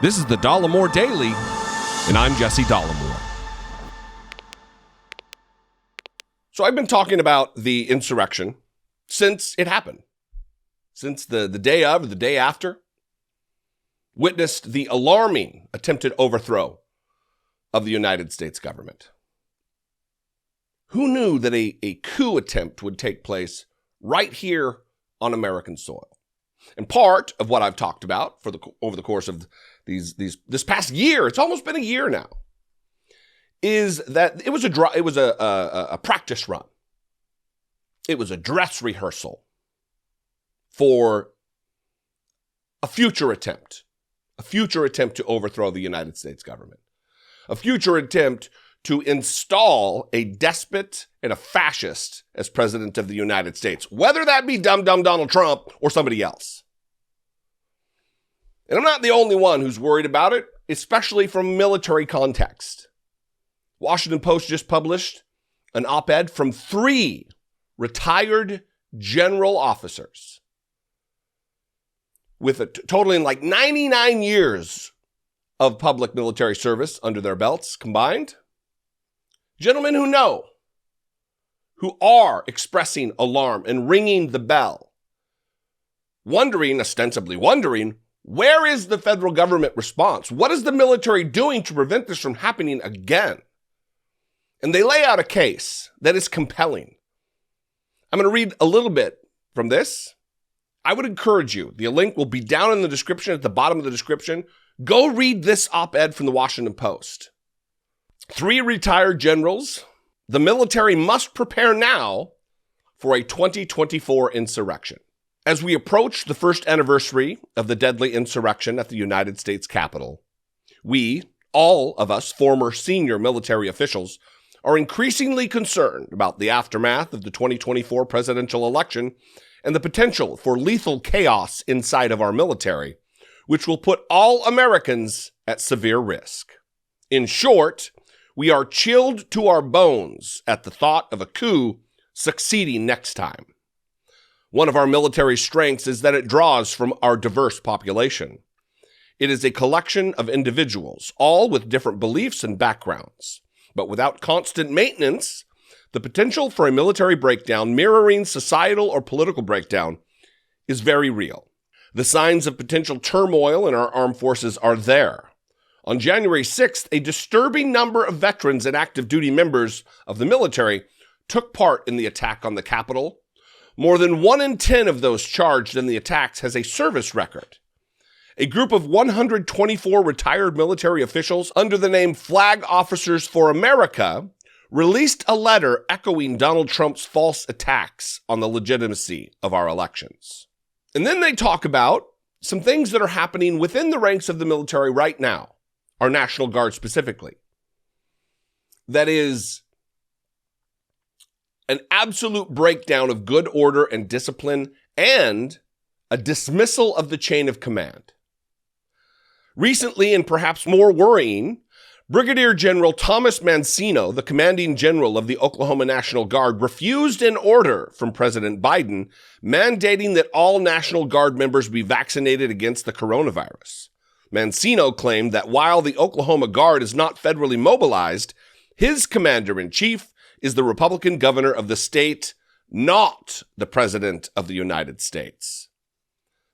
This is the Dollemore Daily, and I'm Jesse Dollemore. So I've been talking about the insurrection since it happened, since the day of, or the day after, witnessed the alarming attempted overthrow of the United States government. Who knew that a coup attempt would take place right here on American soil? And part of what I've talked about over the course of this past year, it's almost been a year now, is that it was a practice run. It was a dress rehearsal for a future attempt to overthrow the United States government, a future attempt to install a despot and a fascist as president of the United States, whether that be dumb Donald Trump or somebody else. And I'm not the only one who's worried about it, especially from military context. Washington Post just published an op-ed from 3 retired general officers with totaling like 99 years of public military service under their belts combined. Gentlemen who are expressing alarm and ringing the bell, ostensibly wondering, where is the federal government response? What is the military doing to prevent this from happening again? And they lay out a case that is compelling. I'm going to read a little bit from this. I would encourage you, the link will be down in the description, at the bottom of the description. Go read this op-ed from the Washington Post. 3 retired generals. The military must prepare now for a 2024 insurrection. As we approach the first anniversary of the deadly insurrection at the United States Capitol, we, all of us former senior military officials, are increasingly concerned about the aftermath of the 2024 presidential election and the potential for lethal chaos inside of our military, which will put all Americans at severe risk. In short, we are chilled to our bones at the thought of a coup succeeding next time. One of our military strengths is that it draws from our diverse population. It is a collection of individuals, all with different beliefs and backgrounds. But without constant maintenance, the potential for a military breakdown mirroring societal or political breakdown is very real. The signs of potential turmoil in our armed forces are there. On January 6th, a disturbing number of veterans and active duty members of the military took part in the attack on the Capitol. More than 1 in 10 of those charged in the attacks has a service record. A group of 124 retired military officials under the name Flag Officers for America released a letter echoing Donald Trump's false attacks on the legitimacy of our elections. And then they talk about some things that are happening within the ranks of the military right now. Our National Guard specifically. That is an absolute breakdown of good order and discipline and a dismissal of the chain of command. Recently, and perhaps more worrying, Brigadier General Thomas Mancino, the commanding general of the Oklahoma National Guard, refused an order from President Biden mandating that all National Guard members be vaccinated against the coronavirus. Mancino claimed that while the Oklahoma Guard is not federally mobilized, his commander-in-chief is the Republican governor of the state, not the president of the United States.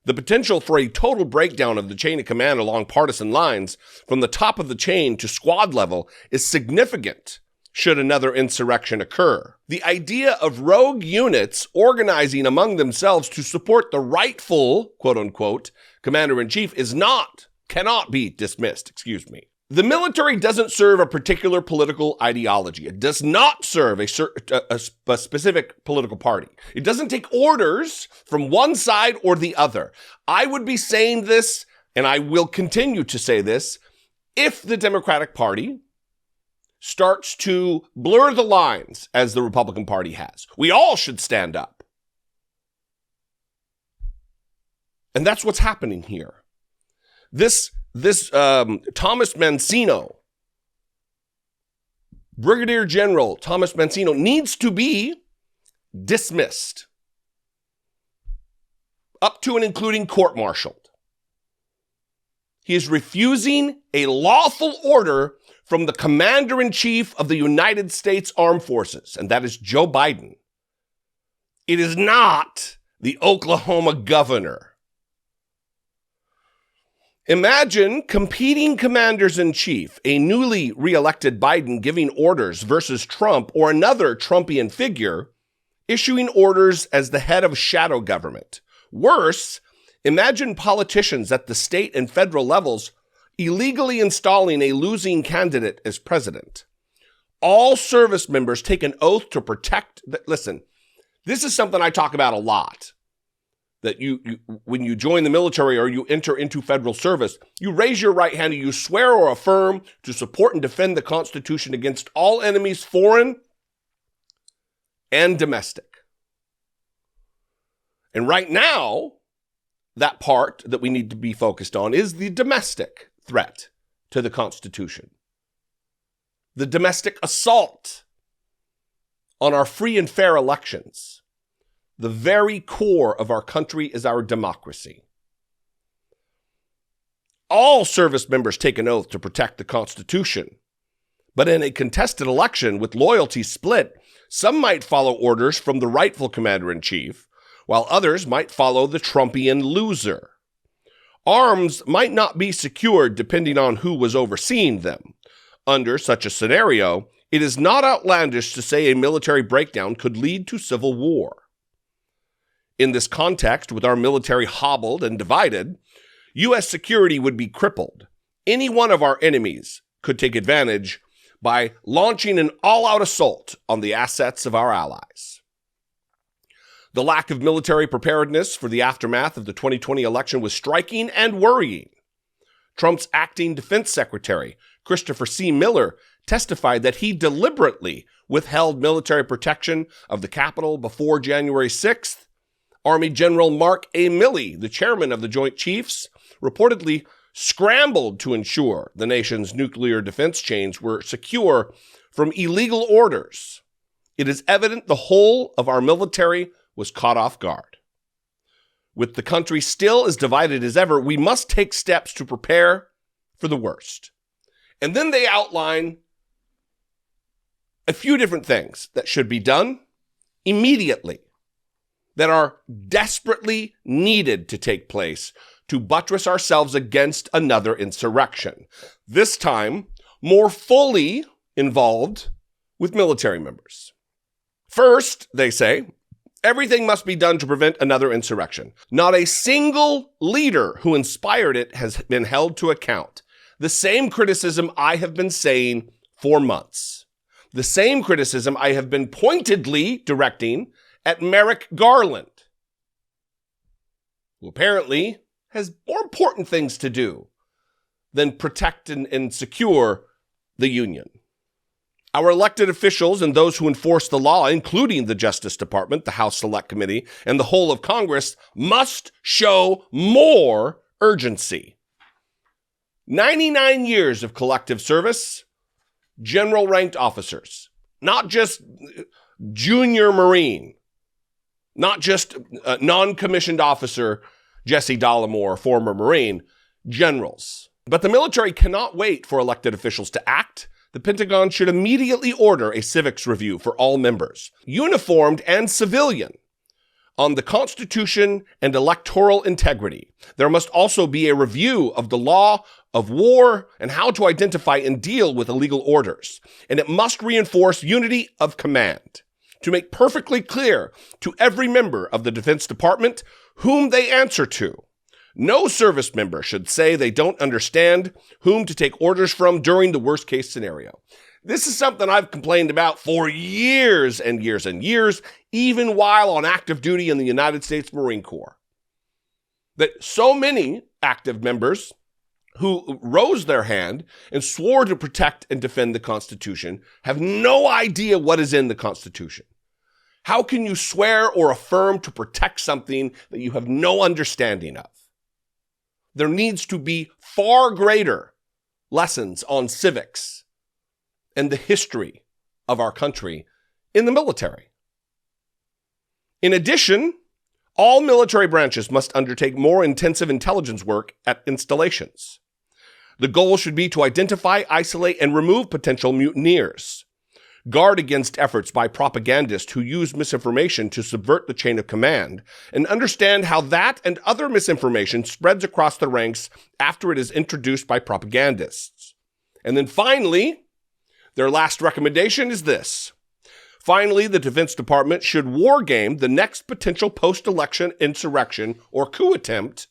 The potential for a total breakdown of the chain of command along partisan lines from the top of the chain to squad level is significant should another insurrection occur. The idea of rogue units organizing among themselves to support the rightful, quote-unquote, commander-in-chief cannot be dismissed, The military doesn't serve a particular political ideology. It does not serve a specific political party. It doesn't take orders from one side or the other. I would be saying this, and I will continue to say this, if the Democratic Party starts to blur the lines as the Republican Party has. We all should stand up. And that's what's happening here. This Thomas Mancino, Brigadier General Thomas Mancino, needs to be dismissed, up to and including court-martialed. He is refusing a lawful order from the Commander-in-Chief of the United States Armed Forces, and that is Joe Biden. It is not the Oklahoma governor. Imagine competing commanders-in-chief, a newly re-elected Biden giving orders versus Trump or another Trumpian figure issuing orders as the head of shadow government. Worse, imagine politicians at the state and federal levels illegally installing a losing candidate as president. All service members take an oath to protect. Listen, this is something I talk about a lot. That you when you join the military or you enter into federal service, you raise your right hand and you swear or affirm to support and defend the Constitution against all enemies, foreign and domestic. And right now, that part that we need to be focused on is the domestic threat to the Constitution. The domestic assault on our free and fair elections. The very core of our country is our democracy. All service members take an oath to protect the Constitution. But in a contested election with loyalty split, some might follow orders from the rightful commander-in-chief, while others might follow the Trumpian loser. Arms might not be secured depending on who was overseeing them. Under such a scenario, it is not outlandish to say a military breakdown could lead to civil war. In this context, with our military hobbled and divided, U.S. security would be crippled. Any one of our enemies could take advantage by launching an all-out assault on the assets of our allies. The lack of military preparedness for the aftermath of the 2020 election was striking and worrying. Trump's acting defense secretary, Christopher C. Miller, testified that he deliberately withheld military protection of the Capitol before January 6th. Army General Mark A. Milley, the chairman of the Joint Chiefs, reportedly scrambled to ensure the nation's nuclear defense chains were secure from illegal orders. It is evident the whole of our military was caught off guard. With the country still as divided as ever, we must take steps to prepare for the worst. And then they outline a few different things that should be done immediately, that are desperately needed to take place to buttress ourselves against another insurrection, this time more fully involved with military members. First, they say, everything must be done to prevent another insurrection. Not a single leader who inspired it has been held to account. The same criticism I have been saying for months. The same criticism I have been pointedly directing at Merrick Garland, who apparently has more important things to do than protect and secure the Union. Our elected officials and those who enforce the law, including the Justice Department, the House Select Committee, and the whole of Congress, must show more urgency. 99 years of collective service, general-ranked officers, not just junior Marine, not just non-commissioned officer Jesse Dollemore, former Marine, generals. But the military cannot wait for elected officials to act. The Pentagon should immediately order a civics review for all members, uniformed and civilian, on the Constitution and electoral integrity. There must also be a review of the law of war and how to identify and deal with illegal orders. And it must reinforce unity of command to make perfectly clear to every member of the Defense Department whom they answer to. No service member should say they don't understand whom to take orders from during the worst case scenario. This is something I've complained about for years and years and years, even while on active duty in the United States Marine Corps. That so many active members who rose their hand and swore to protect and defend the Constitution have no idea what is in the Constitution. How can you swear or affirm to protect something that you have no understanding of? There needs to be far greater lessons on civics and the history of our country in the military. In addition, all military branches must undertake more intensive intelligence work at installations. The goal should be to identify, isolate, and remove potential mutineers. Guard against efforts by propagandists who use misinformation to subvert the chain of command, and understand how that and other misinformation spreads across the ranks after it is introduced by propagandists. And then finally, their last recommendation is this. Finally, the Defense Department should wargame the next potential post-election insurrection or coup attempt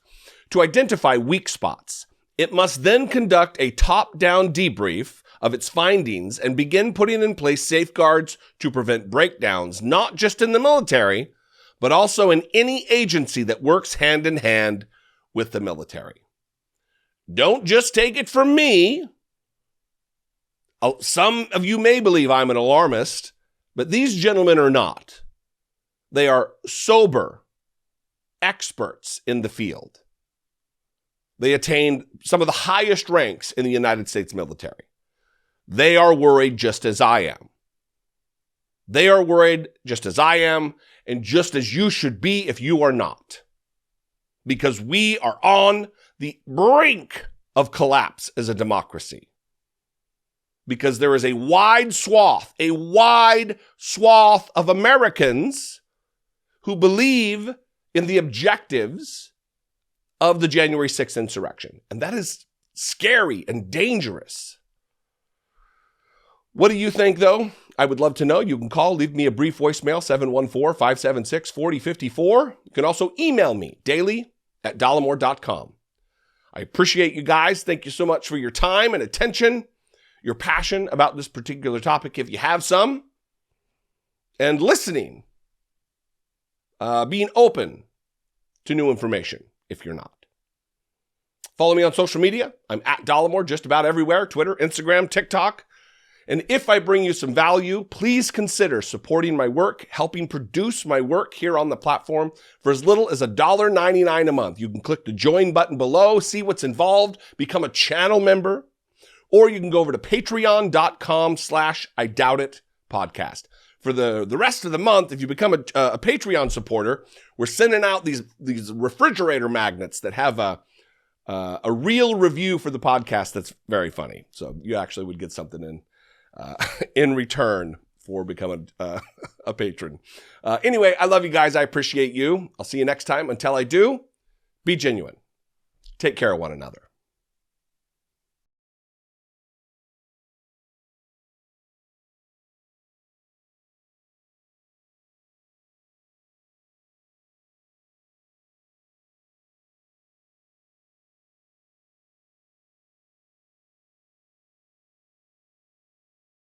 to identify weak spots. It must then conduct a top-down debrief of its findings and begin putting in place safeguards to prevent breakdowns, not just in the military, but also in any agency that works hand in hand with the military. Don't just take it from me. Some of you may believe I'm an alarmist, but these gentlemen are not. They are sober experts in the field. They attained some of the highest ranks in the United States military. They are worried just as I am. They are worried just as I am, and just as you should be if you are not. Because we are on the brink of collapse as a democracy. Because there is a wide swath of Americans who believe in the objectives of the January 6th insurrection. And that is scary and dangerous. What do you think, though? I would love to know. You can call, leave me a brief voicemail, 714-576-4054. You can also email me, daily@dollemore.com. I appreciate you guys. Thank you so much for your time and attention, your passion about this particular topic, if you have some, and listening, being open to new information, if you're not. Follow me on social media. I'm at Dollemore just about everywhere, Twitter, Instagram, TikTok. And if I bring you some value, please consider supporting my work, helping produce my work here on the platform for as little as $1.99 a month. You can click the join button below, see what's involved, become a channel member, or you can go over to patreon.com/IDoubtIt podcast. For the rest of the month, if you become a Patreon supporter, we're sending out these refrigerator magnets that have a real review for the podcast that's very funny. So you actually would get something in return for becoming a patron. Anyway, I love you guys. I appreciate you. I'll see you next time. Until I do, be genuine. Take care of one another.